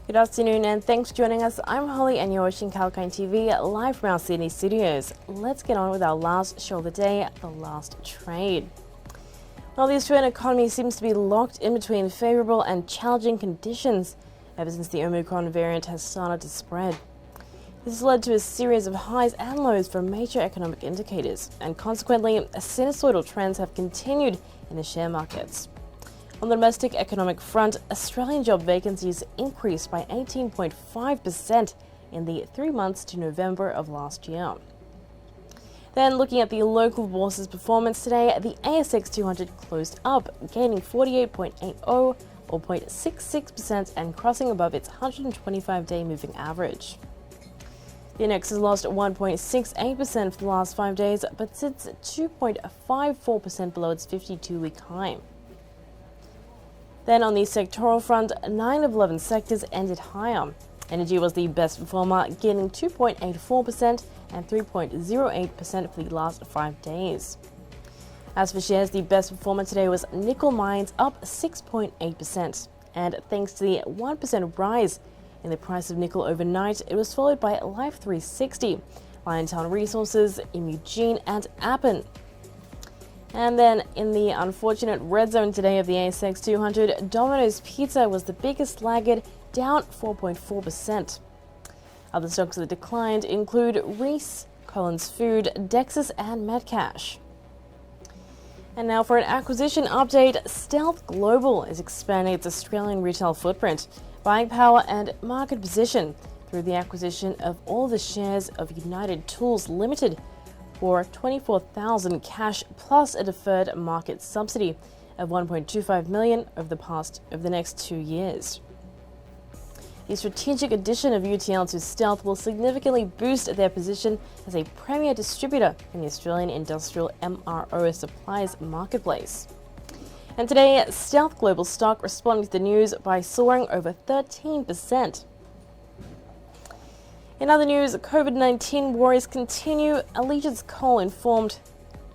Good afternoon and thanks for joining us. I'm Holly and you're watching Kalkine TV live from our Sydney studios. Let's get on with our last show of the day, the last trade. Well, the Australian economy seems to be locked in between favourable and challenging conditions ever since the Omicron variant has started to spread. This has led to a series of highs and lows for major economic indicators, and consequently, sinusoidal trends have continued in the share markets. On the domestic economic front, Australian job vacancies increased by 18.5% in the 3 months to November of last year. Then, looking at the local bourses performance today, the ASX 200 closed up, gaining 48.80 or 0.66% and crossing above its 125-day moving average. The index has lost 1.68% for the last 5 days, but sits 2.54% below its 52-week high. Then on the sectoral front, 9 of 11 sectors ended higher. Energy was the best performer, gaining 2.84% and 3.08% for the last 5 days. As for shares, the best performer today was nickel mines, up 6.8%. And thanks to the 1% rise in the price of nickel overnight, it was followed by Life 360, Liontown Resources, Imugene and Appen. And then in the unfortunate red zone today of the ASX 200, Domino's Pizza was the biggest laggard, down 4.4%. Other stocks that declined include Reece, Collins Food, Dexus and Metcash. And now for an acquisition update, Stealth Global is expanding its Australian retail footprint, buying power and market position through the acquisition of all the shares of United Tools Limited for $24,000 cash plus a deferred market subsidy of $1.25 million over the next 2 years. The strategic addition of UTL to Stealth will significantly boost their position as a premier distributor in the Australian industrial MRO supplies marketplace. And today, Stealth Global stock responded to the news by soaring over 13%. In other news, COVID-19 worries continue. Allegiance Coal informed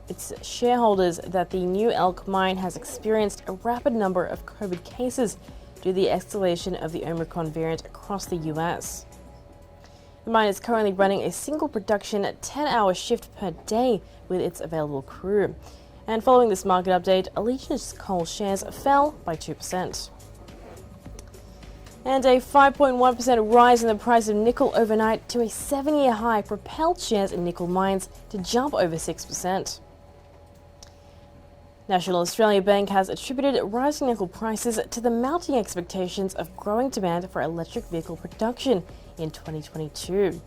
its shareholders that the New Elk mine has experienced a rapid number of COVID cases due to the escalation of the Omicron variant across the US. The mine is currently running a single production 10-hour shift per day with its available crew. And following this market update, Allegiance Coal shares fell by 2%. And a 5.1% rise in the price of nickel overnight to a 7-year high propelled shares in nickel mines to jump over 6%. National Australia Bank has attributed rising nickel prices to the mounting expectations of growing demand for electric vehicle production in 2022.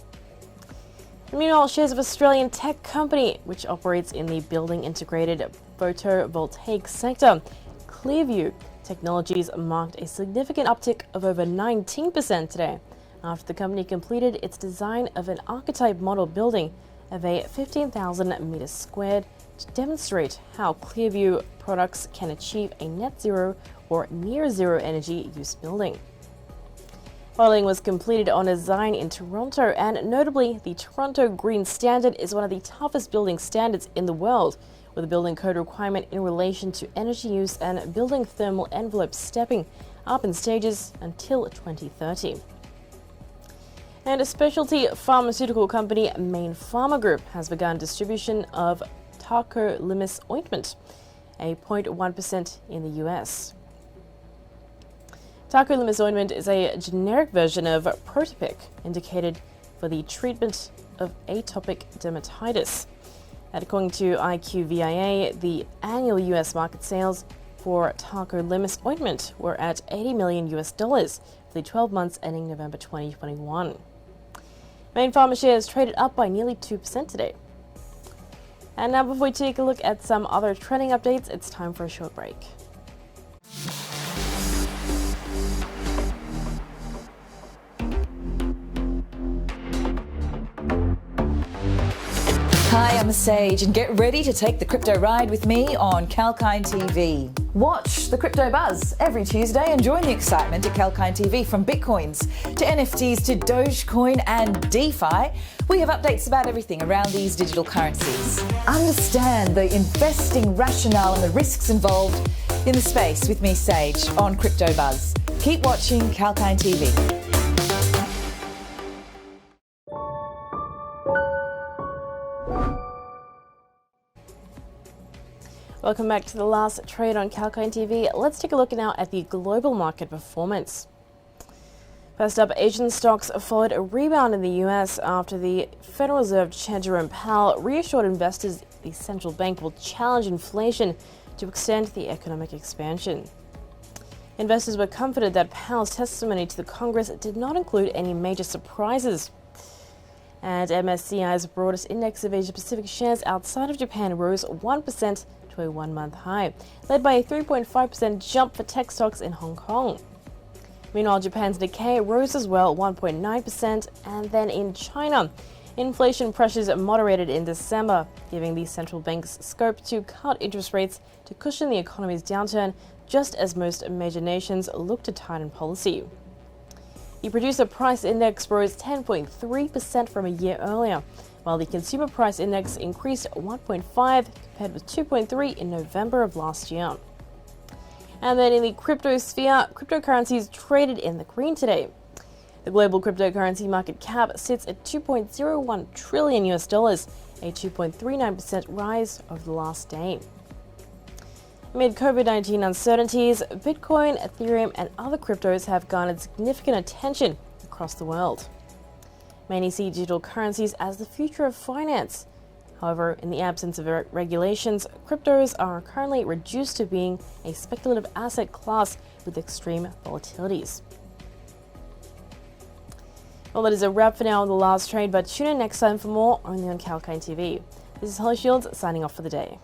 Meanwhile, shares of Australian tech company, which operates in the building integrated photovoltaic sector, Clearview Technologies, marked a significant uptick of over 19% today after the company completed its design of an archetype model building of a 15,000 meters squared to demonstrate how Clearview products can achieve a net zero or near zero energy use building. Modeling was completed on a design in Toronto, and notably, the Toronto Green Standard is one of the toughest building standards in the world, with a building code requirement in relation to energy use and building thermal envelopes stepping up in stages until 2030. And a specialty pharmaceutical company, Main Pharma Group, has begun distribution of tacrolimus ointment, a 0.1% in the US. Tacrolimus ointment is a generic version of Protopic, indicated for the treatment of atopic dermatitis. And according to IQVIA, the annual US market sales for tacrolimus ointment were at $80 million for the 12 months ending November 2021. Main Pharma shares traded up by nearly 2% today. And now, before we take a look at some other trending updates, it's time for a short break. Hi, I'm Sage, and get ready to take the crypto ride with me on Kalkine TV. Watch the Crypto Buzz every Tuesday and join the excitement at Kalkine TV. From Bitcoins to NFTs to Dogecoin and DeFi, we have updates about everything around these digital currencies. Understand the investing rationale and the risks involved in the space with me, Sage, on Crypto Buzz. Keep watching Kalkine TV. Welcome back to the last trade on Kalkine TV. Let's take a look now at the global market performance. First up, Asian stocks followed a rebound in the US after the Federal Reserve Chair Jerome Powell reassured investors the central bank will challenge inflation to extend the economic expansion. Investors were comforted that Powell's testimony to the Congress did not include any major surprises. And MSCI's broadest index of Asia-Pacific shares outside of Japan rose 1% to a one-month high, led by a 3.5% jump for tech stocks in Hong Kong. Meanwhile, Japan's Nikkei rose as well, 1.9%, and then in China, inflation pressures moderated in December, giving the central bank's scope to cut interest rates to cushion the economy's downturn, just as most major nations look to tighten policy. The producer price index rose 10.3% from a year earlier, while the consumer price index increased 1.5 compared with 2.3 in November of last year. And then in the crypto sphere, cryptocurrencies traded in the green today. The global cryptocurrency market cap sits at $2.01 trillion, a 2.39% rise over the last day. Amid COVID-19 uncertainties, Bitcoin, Ethereum, and other cryptos have garnered significant attention across the world. Many see digital currencies as the future of finance. However, in the absence of regulations, cryptos are currently reduced to being a speculative asset class with extreme volatilities. Well, that is a wrap for now on the last trade, but tune in next time for more only on Kalkine TV. This is Holly Shields signing off for the day.